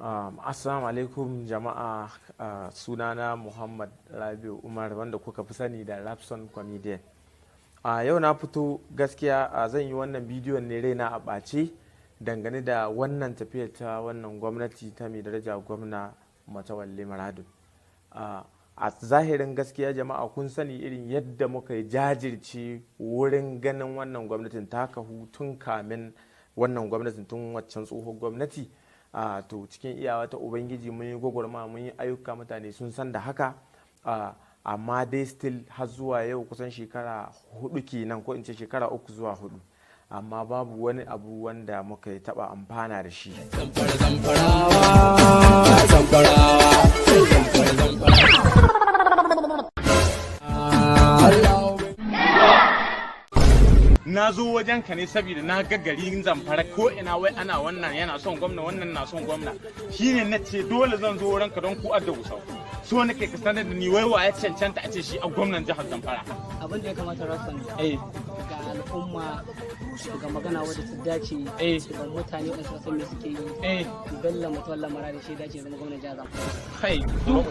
Assalamu alaikum jama'a, sunana Muhammad Rabiu Umar wanda kuka fi sani da Rapson Comedian. Yau na fito gaskiya zan yi wannan bidiyon ne raina a ɓace dangane da wannan tafiyar ta wannan gwamnati ta mai daraja gwamna Matawalle Maradun. A zahirin gaskiya jama'a kun sani irin yadda muka yi jajirce wurin ganin wannan gwamnatin ta kahu tun kamin wannan gwamnatin tun waccan tsohon gwamnati. To cikin iyawa ta ubangiji mun yi gwagwarma mun yi ayyuka, mutane sun san da haka, amma dai still har zuwa yau kusan shekara 4 kenan, ko in ce shekara 3 zuwa 4, amma babu wani abu wanda muka yi taba amfana da shi. Na zo wajen ka ne saboda na ga garin Zamfara ko ina wai ana wannan yana son gwamna, wannan na son gwamna, shine na ce dole zan zo wurin ka don ku adda gusau. So nake ka sanar da ni wai wa ya cancanta a ce shi a gwamnan jihar Zamfara. Abin da ya kamata Rassan ga al'umma ga magana wadda ta dace ga mutane da su san me suke yi. Bello Matawalle Maradun shi dace zama gwamnan jihar Zamfara. Kai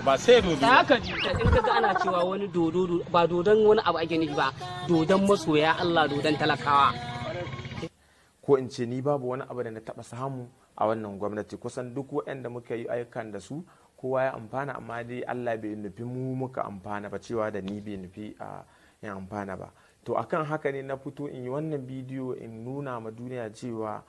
ba sai dodo. Da haka ji in kaga ana cewa wani dodo ba dodon wani abu ake nufi ba, dodon masoya Allah, dodon talakawa. Ko in ce ni babu wani abu da na taba samu a wannan gwamnati, kusan duk waɗanda muka yi ayyukan da su kowa ya amfana, amma dai Allah bai nufi mu muka amfana ba, cewa da ni bai nufi a yin amfana ba. To akan haka ne na fito in yi wannan bidiyo in nuna ma duniya cewa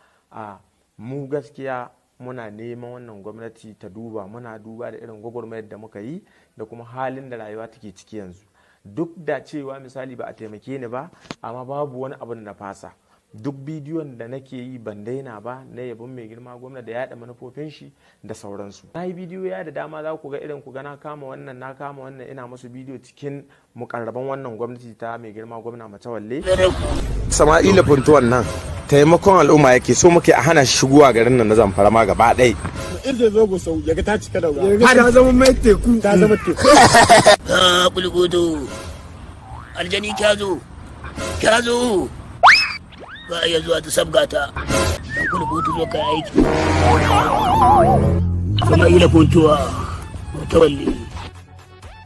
mu gaskiya muna neman wannan gwamnati ta duba, muna duba da irin gwagwarmayar da muka yi da kuma halin da rayuwa take ciki yanzu. Duk da cewa misali ba a taimake ni ba, amma babu wani abu da na fasa. Duk bidiyon da nake yi ban daina ba na yabon mai girma gwamna da yaɗa manufofin shi da sauransu. Na yi bidiyo ya da dama, za ku ga irin ku ga na kama wannan ina musu bidiyo cikin mukarraban wannan gwamnati ta mai girma gwamna Matawalle. Sama'ila Funtuwan nan taimakon al'umma yake so muke a hana shi shigowa garin nan na Zamfara ma gaba ɗaya. In zai zo gusau ya ga ta cika da ruwa. Ta zama mai teku. Ta zama teku. Bulgudu aljani kyazo ba a iya zuwa ta sabgata don kulkutu zo kai aiki. Sama'ila Funtuwa Matawalle,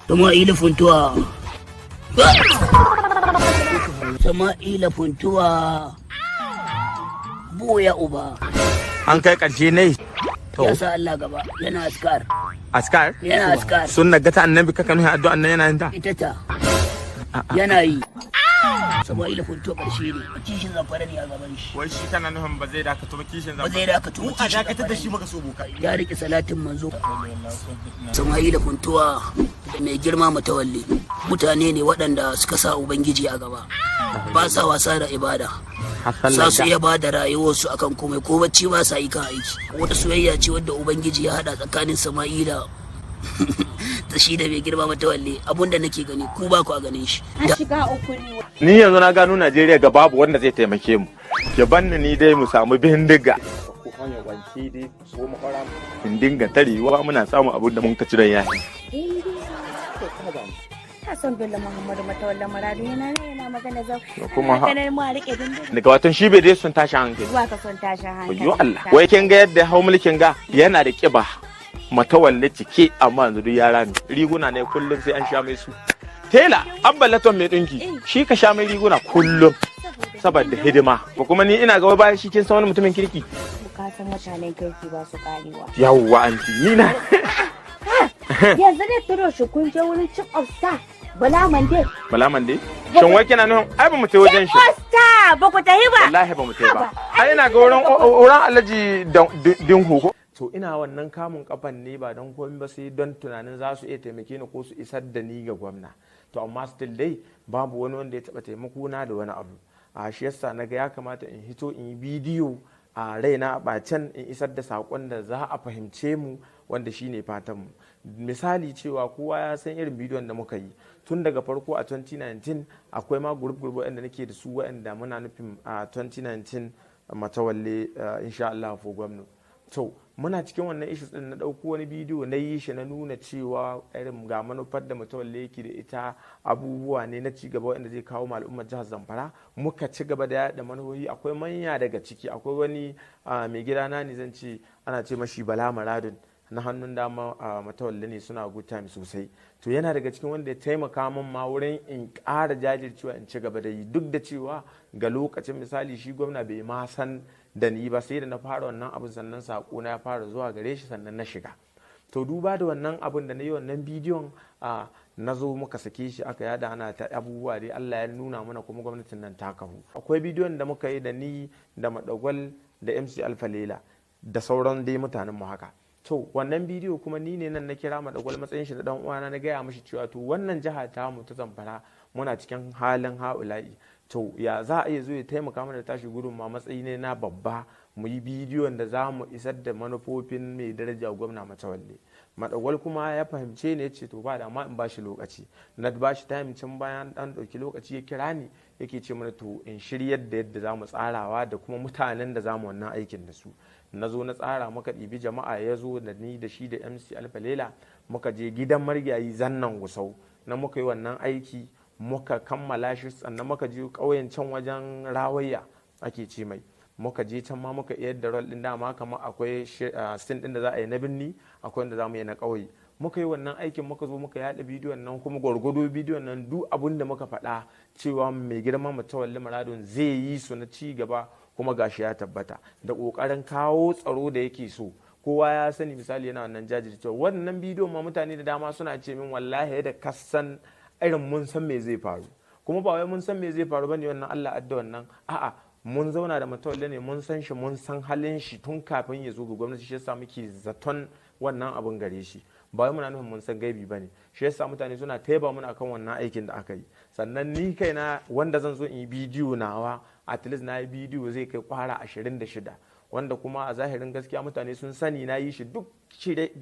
Sama'ila Funtuwa, Sama'ila Funtuwa buya uba. An kai ƙarshe ne. Ya sa Allah gaba yana askar. Askar? Yana askar. Sun nagata annabi ka kanu addu'an nan yana yin ta. Ita ta yana yi. Sama'ila Funtuwa ƙarshe ne, kishin Zamfara ne a gaban shi. Wai shi kana nufin ba zai dakato ba kishin Ba zai dakatu ba, a dakatar da shi baka so boka. ya riƙe salatin manzo. Sama'ila Funtuwa da mai girma Matawalle mutane ne waɗanda suka sa Ubangiji a gaba, ba sa wasa da ibada, sa su iya ba da rayuwarsu akan komai, ko bacci ba sa yi kan aiki. Wata soyayya ce wadda Ubangiji ya haɗa tsakanin Sama'ila ta shi da mai girma Matawalle. Abunda nake gani ku ba ku a ganin shi. Ni yanzu na gano Najeriya ga babu wanda zai taimake mu. Ya banni ni dai mu samu bindiga. Ko hanyar wanke dai ko makwara In dinga tarewa muna samun abin da mun ka ci don yayi. Ka son Bello Muhammadu Matawalle Maradun yana magana zau. Kuma ha. Kana mu a rike bindiga. Daga watan shi bai dai sun tashi hankali. Zuwa ka son tashin hankali. Yo Allah. Wai kin ga yadda hau mulkin ga yana da kiba. Matawalle cike amma yanzu duk yara ne. Riguna ne kullum sai an sha mai su. Tela Abbalaton mai dinki shi ka sha mai riguna kullum saboda hidima. Ko kuma ni ina ga bayan shi kin san wani mutumin kirki. Ka san mutanen kirki ba su karewa. Yawwa anti ni na. Yanzu ne turo shi kun je wurin Chief of Staff Bala Mande. Bala Mande? Shin wai kina nufin ai ba mu tai wajen shi. Chief of Staff ba ku tafi ba. Wallahi ba mu tai ba. Ai ina ga wurin Alhaji Dinhu ko. To ina wannan kamun kafan ne ba don komai ba, sai don tunanin za su iya taimake ni ko su isar da ni ga gwamna. To amma still dai babu wani wanda ya taba taimako na da wani abu. Shi yasa naga ya kamata in hito in yi bidiyo a raina a bacen in isar da sakon da za a fahimce mu, wanda shine fatan mu. Misali cewa kowa ya san irin bidiyon da muka yi tun daga farko a 2019, akwai ma group waɗanda nake da su waɗanda muna nufin a 2019 Matawalle insha Allah for gwamna. To muna cikin wannan issues din na dauko wani bidiyo na yi shi na nuna cewa irin ga manufar da Matawalle yake da ita abubuwa ne na ci gaba wanda zai kawo al'ummar jihar Zamfara. Muka ci gaba da yada manufofi, akwai manya daga ciki, akwai wani mai gidana ne zan ce ana ce mashi Bala Maradun na hannun dama Matawalle ne, suna good time sosai. To yana daga cikin wanda ya taimaka min ma wurin in ƙara jajircewa in ci gaba da yi, duk da cewa ga lokacin misali shi gwamna bai ma san da ni ba, sai da na fara wannan abin sannan sako na ya fara zuwa gare shi sannan na shiga. To duba da wannan abin da na yi wannan bidiyon na zo muka sake shi aka yada ana ta abubuwa dai Allah ya nuna mana kuma gwamnatin nan ta kahu. Akwai bidiyon da muka yi da ni da Madagwal da MC Alfa Lela da sauran dai mutanen mu haka. To wannan bidiyo kuma ni ne nan na kira Madagwal matsayin shi da dan uwana na gaya mishi cewa to wannan jiha ta mu ta Zamfara muna cikin halin haula'i, to ya za a iya zo ya taimaka mana tashi gudunma matsayi ne na babba mu yi bidiyon da za mu isar da manufofin mai daraja gwamna Matawalle. Madagwal kuma ya fahimce ne, ce to ba da ma in bashi lokaci, na bashi time can bayan dan dauki lokaci ya kira ni yake ce mana to in shiryar da yadda za mu tsarawa da kuma mutanen da za mu wannan aikin da su. Na zo na tsara muka ɗibi jama'a, ya zo da ni da shi da MC Alfa Lela muka je gidan marigayi Zannan Gusau na muka yi wannan aiki muka kammala shi, sannan muka je ƙauyen can wajen Rawayya ake ce mai, muka je can ma muka iya da rol din dama kamar akwai sin din da za a yi na binni, akwai wanda za mu yi na ƙauye. Muka yi wannan aikin muka zo muka yada bidiyon nan, kuma gwargwado bidiyon nan duk abin da muka faɗa cewa mai girma Matawalle Maradun zai yi su na ci gaba kuma gashi ya tabbata, da ƙoƙarin kawo tsaro da yake so. Kowa ya sani misali yana wannan jajircewa. Wannan bidiyon ma mutane da dama suna ce min wallahi da kasan irin mun san me zai faru, kuma ba wai mun san me zai faru bane wannan Allah adda wannan, a'a mun zauna da Matawalle ne, mun san shi, mun san halin shi tun kafin ya zo ga gwamnati, shi yasa muke zaton wannan abin gare shi, ba wai muna nufin mun san gaibi bane. Shi yasa mutane suna taiba mun akan wannan aikin da aka yi. Sannan ni kaina wanda zan zo in yi bidiyo nawa, at least na yi bidiyo zai kai kwara 26, wanda kuma a zahirin gaskiya mutane sun sani na yi shi duk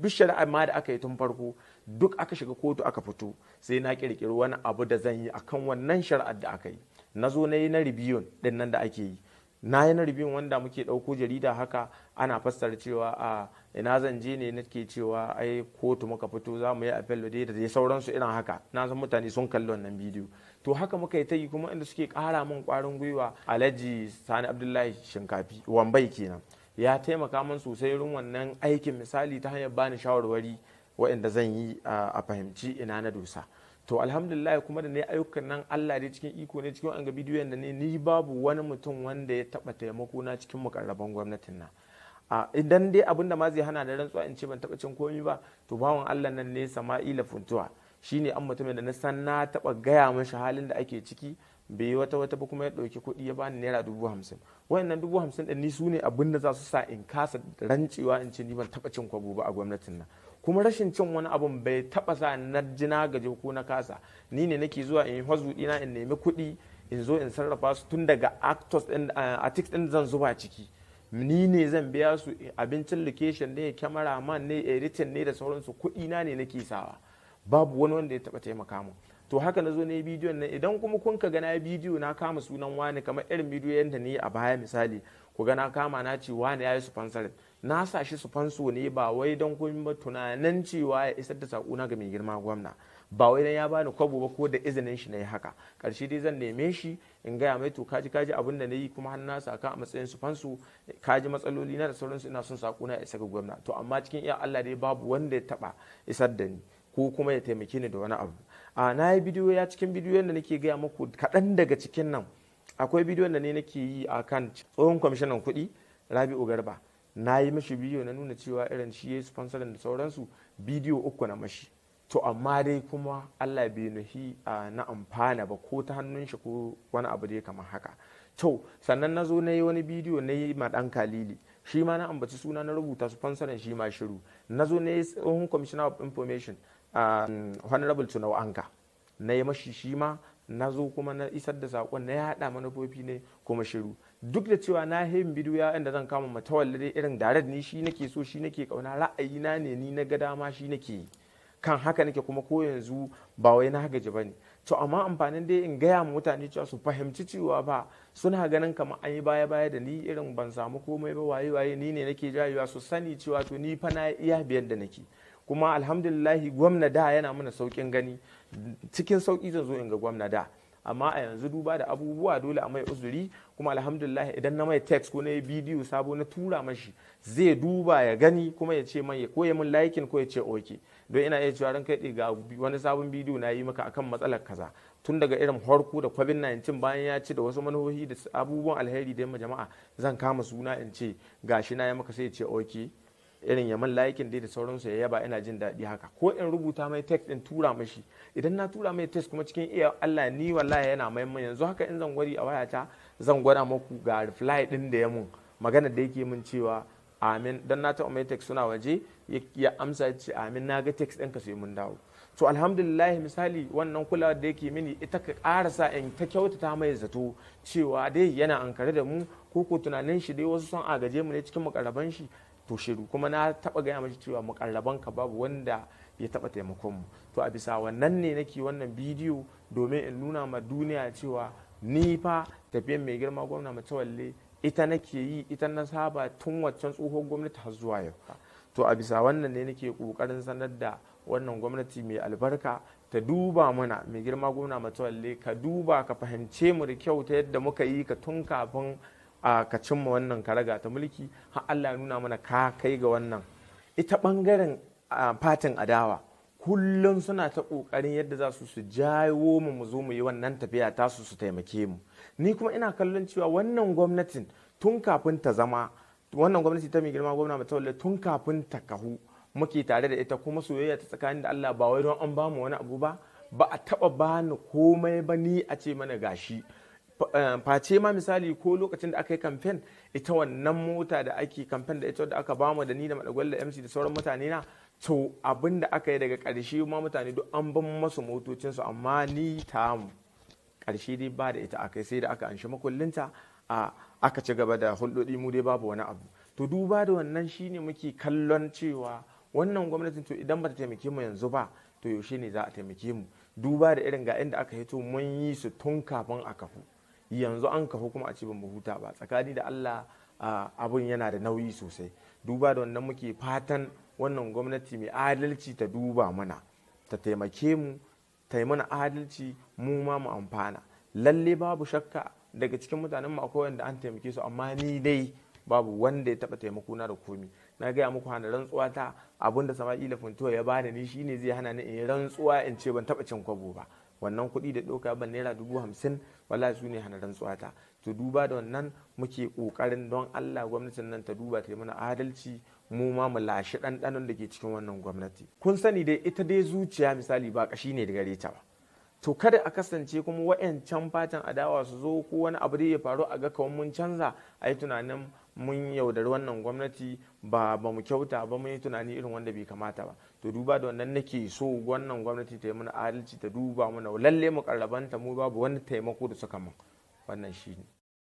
shari'a ma da aka yi tun farko, duk aka shiga kotu aka fito sai na kirkiri wani abu da zan yi akan wannan shari'ar da aka yi. Na zo na yi na ribiyun din nan da ake yi, na yi na ribiyun wanda muke ɗauko jarida haka ana fassara cewa a ina zan je ne nake cewa ai kotu muka fito za mu yi appeal da dai sauransu irin haka. Na san mutane sun kalli wannan bidiyo, to haka muka yi ta yi, kuma inda suke ƙara min ƙwarin gwiwa Alhaji Sani Abdullahi Shinkafi Wambai kenan ya taimaka min sosai irin wannan aikin, misali ta hanyar bani shawarwari waɗanda zan yi a fahimci ina na dosa. To alhamdulillah kuma da ne ayyukan nan Allah dai cikin iko ne, cikin an ga bidiyon da ne ni babu wani mutum wanda ya taɓa taimako na cikin mukarraban gwamnatin nan. Idan dai abin da ma zai hana da rantsuwa in ce ban taɓa cin komai ba, to bawan Allah nan ne Sama'ila Funtuwa, shine an mutumin da na san na taɓa gaya mashi halin da ake ciki, bai yi wata ba kuma ya ɗauki kuɗi ya bani naira 50,000. Wayannan 50,000 ɗin ni su ne abin da za su sa in kasa rancewa in ce ni ban taɓa cin kwabo ba a gwamnatin nan. Kuma rashin cin wani abun bai taɓa sa na ji na gaje ko na kasa. Ni ne nake zuwa in yi hazu ɗina in nemi kuɗi in zo in sarrafa su tun daga artists ɗin zan zuba ciki. Ni ne zan biya su abincin location ne, cameraman ne, editing ne da sauransu, kuɗi na ne nake sawa. Babu wani wanda ya taɓa taimaka mu. To haka na zo na yi bidiyon nan, idan kuma kun ka gana bidiyo na kama sunan wani kamar irin bidiyon da ni a baya misali, ku gana kama na ce wani ya yi sponsoring, na sa shi sponsor ne ba wai don kun ba tunanin cewa ya isar da sakuna ga mai girma gwamna, ba wai dan ya bani kwabo ba ko da izinin shi na yi haka. Karshe dai zan neme shi in gaya mai to kaji abin da na yi kuma har na saka a matsayin sponsor, kaji matsaloli na da sauransu, ina son sakuna ya isa ga gwamna. To amma cikin iya Allah dai babu wanda ya taba isar da ni ko kuma ya taimake ni da wani abu. Na yi bidiyo ya cikin bidiyon da nake gaya muku kaɗan daga cikin nan akwai bidiyon da ne nake yi a kan tsohon kwamishinan kuɗi Rabi'u Garba. Na yi mashi bidiyo na nuna cewa irin shi ya yi sponsorin da sauransu, bidiyo 3 na mashi. To amma dai kuma Allah bai nuhi na amfana ba ko ta hannun shi ko wani abu dai kamar haka. To sannan na zo na yi wani bidiyo na yi ma ɗan Kalili, shi ma na ambaci suna na rubuta sponsorin shi ma shiru. Na zo na yi tsohon commissioner of information honorable Tunau Anka, na yi mashi shi ma, na zo kuma na isar da saƙon na yaɗa manufofi ne kuma shiru. Duk da cewa na yin bidiyo ya inda zan kama Matawalle dai irin direct ni shi nake so, shi nake kauna, ra'ayina ne ni na ga dama shi nake yi, kan haka nake kuma ko yanzu ba wai na gaji bane. to amma amfanin dai in gaya ma mutane cewa su fahimci cewa ba suna ganin kamar an yi baya da ni irin ban samu komai ba waye ni ne nake jayewa, su sani cewa to ni fa na iya biyar da nake. Kuma alhamdulillahi gwamna da yana mana saukin gani, cikin sauki zan zo in ga gwamna da, amma a yanzu duba da abubuwa dole a mai uzuri. Kuma alhamdulillah idan na mai text ko na yi bidiyo sabo na tura mashi zai duba ya gani kuma ya ce mai ko ya min liking ko ya ce okay, don ina iya cewa ran kai ga wani sabon bidiyo na yi maka akan matsalar kaza, tun daga irin harko da covid-19 bayan ya ci da wasu manuhohi da abubuwan alheri da yamma jama'a zan kama suna in ce gashi na ya maka, sai ya ce okay, irin ya min liking dai da sauransu ya yaba, ina jin daɗi haka. Ko in rubuta mai text in tura mashi, idan na tura mai text kuma cikin iya Allah ni wallahi yana mai yanzu haka in zan gwari a wayata zan gwada muku ga reply din da ya mun magana da yake mun cewa amin, dan na taɓa mai text suna waje ya amsa ya ce amin na ga text ɗinka sai mun dawo. To alhamdulillah misali wannan kulawa da yake mini ita ka ƙarasa in ta kyautata mai zato cewa dai yana ankare da mu, ko tunanin shi dai wasu son agaje mu ne cikin mukarraban shi, to shiru. Kuma na taba gaya mashi cewa mukarraban ka babu wanda ya taba taimakon mu. To a bisa wannan ne nake wannan bidiyo domin in nuna ma duniya cewa ni fa tafiyan mai girma gwamna Matawalle ita nake yi, ita na saba tun waccan tsohon gwamnati har zuwa yau. To a bisa wannan ne nake kokarin sanar da wannan gwamnati mai albarka ta duba mana, mai girma gwamna Matawalle ka duba ka fahimce mu da kyau ta yadda muka yi ka tun kafin ka cimma wannan karaga ta mulki, har Allah ya nuna mana ka kai ga wannan. Ita bangaren fatin adawa kullum suna ta kokarin yadda za su jawo mu zo mu yi wannan tafiya tasu su taimake mu. Ni kuma ina kallon cewa wannan gwamnatin tun kafin ta zama wannan gwamnati ta mai girma gwamna Matawalle tun kafin ta kahu muke tare da ita, kuma soyayya ta tsakanin da Allah ba wai don an bamu wani abu ba a taba bani komai ba ni a ce mana gashi. Face ma misali ko lokacin da aka yi kamfen, ita wannan mota da ake kamfen da ita da aka bamu da ni da Madagwalla MC da sauran mutane na, to abin da aka yi daga ƙarshe ma mutane duk an ban masu motocinsu, amma ni tamu ƙarshe dai ba da ita aka yi, sai da aka anshi makullinta aka ci gaba da hulɗoɗi, mu dai babu wani abu. To duba da wannan shine muke kallon cewa wannan gwamnatin to idan ba ta taimake mu yanzu ba to yaushe ne za a taimake mu, duba da irin ga inda aka hito mun yi su tun kafin a kafu, yanzu an kafu kuma a ce ban mu huta ba. Tsakani da Allah abun yana da nauyi sosai. Duba da wannan muke fatan wannan gwamnati mai adalci ta duba mana, ta taimake mu, ta yi mana adalci, mu ma mu amfana. Lalle babu shakka daga cikin mutanen mu akwai wanda an taimake su, amma ni dai babu wanda ya taba taimako na da komi. Na gaya muku hana rantsuwa ta, abinda Sama'ila Funtuwa ya bani ni shine zai hana ni in rantsuwa in ce ban taba cin kwabo ba. Wannan kuɗi da ɗauka ban naira 50,000 wallahi su ne hana rantsuwa ta. To duba da wannan muke ƙoƙarin don Allah gwamnatin nan ta duba ta yi mana adalci, mu ma mu lashi ɗanɗanon da ke cikin wannan gwamnati. Kun sani dai ita dai zuciya misali ba ƙashi ne da gare ta ba. To kada a kasance kuma wa'yancan fatan adawa su zo ko wani abu da ya faru a ga kawai mun canza, a yi tunanin mun yaudari wannan gwamnati ba mu kyauta ba, mun yi tunani irin wanda bai kamata ba. To duba da wannan nake so wannan gwamnati ta yi mana adalci, ta duba mana lalle mu karrabanta mu babu wani taimako da suka mun, wannan shine.